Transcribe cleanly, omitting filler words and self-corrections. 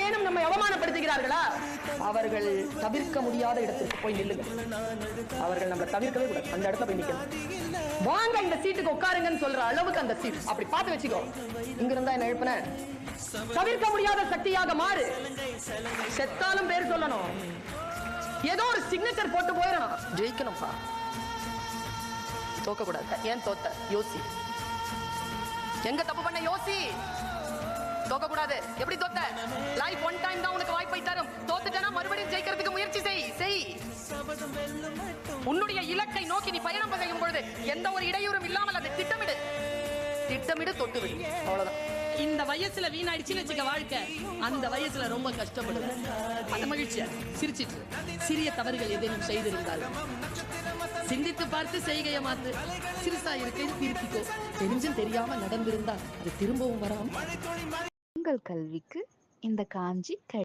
யாரேனும் நம்மை அவமானப்படுத்துகிறார்களா, அவர்கள் தவிர்க்க முடியாத இடத்திற்கு போய் நில்லுங்க. அவர்கள் நம்ம தவிர்க்கவே கூடாது, அந்த இடத்துல போய் நிக்கணும். வாங்க இந்த சீட்டுக்கு உட்காருங்கன்னு சொல்ற அளவுக்கு அந்த சீட் அப்படி பார்த்து வச்சுக்கோ. இங்க இருந்தா என்ன எழுப்பின, தவிர்க்க முடியாத சக்தியாக மாறு. செத்தாலும் பேர் சொல்லணும், ஏதோ ஒரு சிக்னேச்சர் போட்டு போயிடணும். ஜெயிக்கணும்பா, தோக்க கூடாது. ஏன் தோத்த யோசி, எங்க தப்பு பண்ண யோசி. தோக்க கூடாது. எப்படி தோத்த? லைஃப் ஒன் டைம் தான் உனக்கு வாய்ப்பை தரும். தோத்துட்டனா மறுபடியும் ஜெயிக்கிறதுக்கு முயற்சி செய். உன்னுடைய இலக்கை நோக்கி நீ பயணம் செய்யும் பொழுது எந்த ஒரு இடையூறும் இல்லாமல் அதை திட்டமிடு தொட்டு விடு. அவ்வளவுதான். இந்த வயசுல வீணாயிடுச்சுன்னு வச்சுக்க வாழ்க்கை, அந்த வயசுல ரொம்ப கஷ்டப்படுவேன். அந்த மகிழ்ச்சியா சிரிச்சிட்டு சிறிய தவறுகள் எதையும் செய்திருந்தால் சிந்தித்து பார்த்து செய்கையை மாத்து. சிறுசா இருக்கை திருப்பிக்கோ. தெரிஞ்சும் தெரியாம நடந்திருந்தா அது திரும்பவும் வராம. உங்கள் கல்விக்கு இந்த காஞ்சி